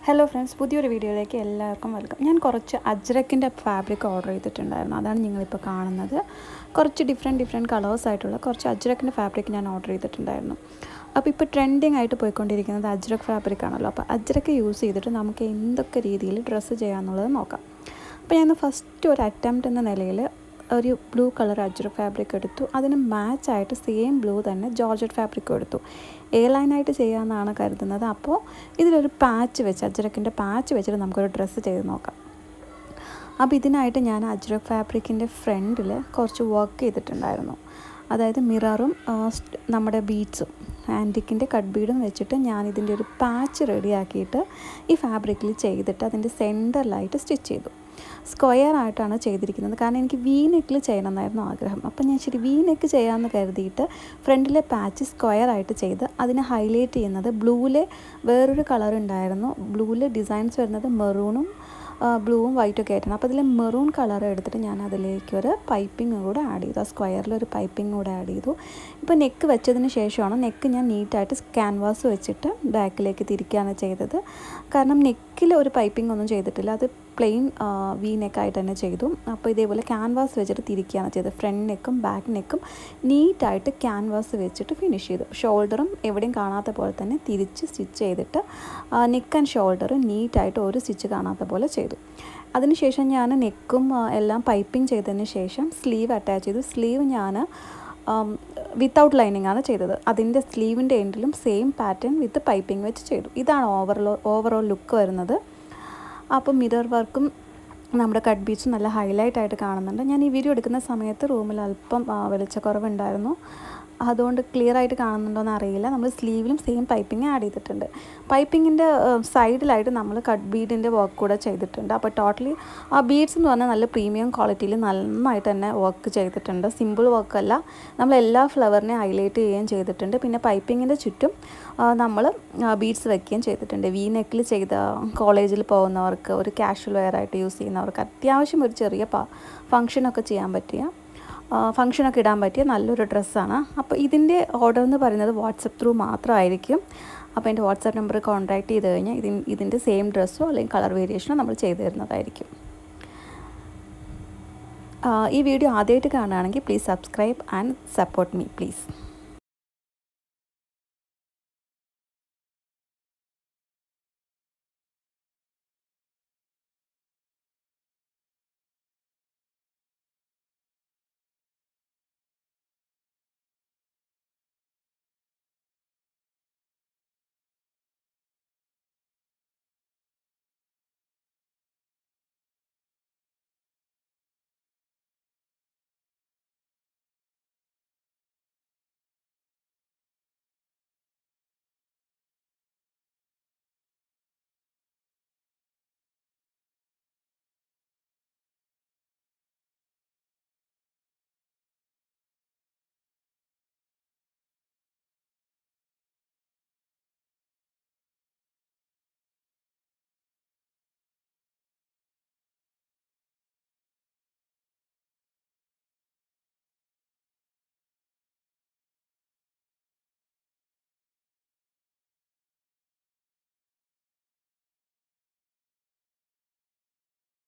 Hello friends, പുതിയൊരു വീഡിയോയിലേക്ക് എല്ലാവർക്കും വെൽക്കം. ഞാൻ കുറച്ച് അജ്രക്കിൻ്റെ ഫാബ്രിക് ഓർഡർ ചെയ്തിട്ടുണ്ടായിരുന്നു. അതാണ് നിങ്ങളിപ്പോൾ കാണുന്നത്. കുറച്ച് ഡിഫറെൻറ്റ് കളേഴ്സ് ആയിട്ടുള്ള കുറച്ച് അജ്രക്കിൻ്റെ ഫാബ്രിക് ഞാൻ ഓർഡർ ചെയ്തിട്ടുണ്ടായിരുന്നു. അപ്പോൾ ഇപ്പോൾ ട്രെൻഡിങ് ആയിട്ട് പോയിക്കൊണ്ടിരിക്കുന്നത് അജ്രക് ഫാബ്രിക് ആണല്ലോ. അപ്പോൾ അജ്രക്ക് യൂസ് ചെയ്തിട്ട് നമുക്ക് എന്തൊക്കെ രീതിയിൽ ഡ്രസ്സ് ചെയ്യാമെന്നുള്ളത് നോക്കാം. അപ്പോൾ ഞാൻ ഫസ്റ്റ് ഒരു അറ്റംപ്റ്റ് എന്ന നിലയിൽ ഒരു ബ്ലൂ കളർ അജ്രക് ഫാബ്രിക് എടുത്തു. അതിന് മാച്ചായിട്ട് സെയിം ബ്ലൂ തന്നെ ജോർജറ്റ് ഫാബ്രിക്കും എടുത്തു. എ ലൈനായിട്ട് ചെയ്യാമെന്നാണ് കരുതുന്നത്. അപ്പോൾ ഇതിലൊരു പാച്ച് വെച്ച് അജ്രക്കിൻ്റെ പാച്ച് വെച്ചിട്ട് നമുക്കൊരു ഡ്രസ്സ് ചെയ്ത് നോക്കാം. അപ്പോൾ ഇതിനായിട്ട് ഞാൻ അജ്രക് ഫാബ്രിക്കിൻ്റെ ഫ്രണ്ടിൽ കുറച്ച് വർക്ക് ചെയ്തിട്ടുണ്ടായിരുന്നു. അതായത് മിററും നമ്മുടെ ബീഡ്സും ആൻറ്റിക്കിൻ്റെ കട്ട് ബീഡും വെച്ചിട്ട് ഞാനിതിൻ്റെ ഒരു പാച്ച് റെഡിയാക്കിയിട്ട് ഈ ഫാബ്രിക്കിൽ ചെയ്തിട്ട് അതിൻ്റെ സെൻറ്ററിലായിട്ട് സ്റ്റിച്ച് ചെയ്തു. സ്ക്വയർ ആയിട്ടാണ് ചെയ്തിരിക്കുന്നത്, കാരണം എനിക്ക് വി നെക്കിൽ ചെയ്യണമെന്നായിരുന്നു ആഗ്രഹം. അപ്പം ഞാൻ ശരി വി നെക്ക് ചെയ്യാമെന്ന് കരുതിയിട്ട് ഫ്രണ്ടിലെ പാച്ച് സ്ക്വയർ ആയിട്ട് ചെയ്ത് അതിനെ ഹൈലൈറ്റ് ചെയ്യുന്നത് ബ്ലൂവിലെ വേറൊരു കളർ ഉണ്ടായിരുന്നു. ബ്ലൂവിൽ ഡിസൈൻസ് വരുന്നത് മെറൂണും ബ്ലൂവും വൈറ്റൊക്കെ ആയിട്ടാണ്. അപ്പോൾ അതിൽ മെറൂൺ കളർ എടുത്തിട്ട് ഞാൻ അതിലേക്കൊരു പൈപ്പിംഗ് കൂടെ ആഡ് ചെയ്തു. ആ സ്ക്വയറിലൊരു പൈപ്പിംഗ് കൂടെ ആഡ് ചെയ്തു. ഇപ്പോൾ നെക്ക് വെച്ചതിന് ശേഷമാണ് നെക്ക് ഞാൻ നീറ്റായിട്ട് ക്യാൻവാസ് വെച്ചിട്ട് ബാക്കിലേക്ക് തിരിക്കുകയാണ് ചെയ്തത്. കാരണം നെക്കിൽ ഒരു പൈപ്പിംഗ് ഒന്നും ചെയ്തിട്ടില്ല, അത് പ്ലെയിൻ വി നെക്കായിട്ട് തന്നെ ചെയ്തു. അപ്പോൾ ഇതേപോലെ ക്യാൻവാസ് വെച്ചിട്ട് തിരിക്കുകയാണ് ചെയ്തത്. ഫ്രണ്ട് നെക്കും ബാക്ക് നെക്കും നീറ്റായിട്ട് ക്യാൻവാസ് വെച്ചിട്ട് ഫിനിഷ് ചെയ്തു. ഷോൾഡറും എവിടെയും കാണാത്ത പോലെ തന്നെ തിരിച്ച് സ്റ്റിച്ച് ചെയ്തിട്ട് നെക്ക് ആൻഡ് ഷോൾഡർ നീറ്റായിട്ട് ഒരു സ്റ്റിച്ച് കാണാത്ത പോലെ ചെയ്തു. അതിനുശേഷം ഞാൻ നെക്കും എല്ലാം പൈപ്പിംഗ് ചെയ്തതിന് ശേഷം സ്ലീവ് അറ്റാച്ച് ചെയ്തു. സ്ലീവ് ഞാൻ വിത്തൗട്ട് ലൈനിങ് ആണ് ചെയ്തത്. അതിൻ്റെ സ്ലീവിൻ്റെ എൻഡിലും സെയിം പാറ്റേൺ വിത്ത് പൈപ്പിംഗ് വെച്ച് ചെയ്തു. ഇതാണ് ഓവറോൾ ലുക്ക് വരുന്നത്. അപ്പോൾ മിറർ വർക്കും നമ്മുടെ കട്ട് ബീഡ്സും നല്ല ഹൈലൈറ്റ് ആയിട്ട് കാണുന്നുണ്ട്. ഞാൻ ഈ വീഡിയോ എടുക്കുന്ന സമയത്ത് റൂമിൽ അല്പം വെളിച്ചക്കുറവുണ്ടായിരുന്നു, അതുകൊണ്ട് ക്ലിയർ ആയിട്ട് കാണുന്നുണ്ടോയെന്ന് അറിയില്ല. നമ്മൾ സ്ലീവിലും സെയിം പൈപ്പിംഗ് ആഡ് ചെയ്തിട്ടുണ്ട്. പൈപ്പിങ്ങിൻ്റെ സൈഡിലായിട്ട് നമ്മൾ കട്ട് ബീഡിൻ്റെ വർക്ക് കൂടെ ചെയ്തിട്ടുണ്ട്. അപ്പോൾ ടോട്ടലി ആ ബീഡ്സ് എന്ന് പറഞ്ഞാൽ നല്ല പ്രീമിയം ക്വാളിറ്റിയിൽ നന്നായിട്ട് തന്നെ വർക്ക് ചെയ്തിട്ടുണ്ട്. സിമ്പിൾ വർക്കല്ല, നമ്മൾ എല്ലാ ഫ്ലവറിനെയും ഹൈലൈറ്റ് ചെയ്യുകയും ചെയ്തിട്ടുണ്ട്. പിന്നെ പൈപ്പിങ്ങിൻ്റെ ചുറ്റും നമ്മൾ ബീഡ്സ് വെക്കുകയും ചെയ്തിട്ടുണ്ട്. വി നെക്കിൽ ചെയ്ത കോളേജിൽ പോകുന്നവർക്ക്, ഒരു കാഷ്വൽ വെയർ ആയിട്ട് യൂസ് ചെയ്യുന്നവർക്ക്, അത്യാവശ്യം ഒരു ചെറിയ ഫങ്ഷനൊക്കെ ചെയ്യാൻ പറ്റിയ ഫങ്ഷനൊക്കെ ഇടാൻ പറ്റിയ നല്ലൊരു ഡ്രസ്സാണ്. അപ്പോൾ ഇതിൻ്റെ ഓർഡർ എന്ന് പറയുന്നത് വാട്സപ്പ് ത്രൂ മാത്രമായിരിക്കും. അപ്പോൾ എൻ്റെ വാട്സാപ്പ് നമ്പർ കോൺടാക്റ്റ് ചെയ്ത് കഴിഞ്ഞാൽ ഇതിൻ്റെ സെയിം ഡ്രസ്സോ അല്ലെങ്കിൽ കളർ വേരിയേഷനോ നമ്മൾ ചെയ്തു തരുന്നതായിരിക്കും. ഈ വീഡിയോ ആദ്യമായിട്ട് കാണുകയാണെങ്കിൽ please subscribe and support me please.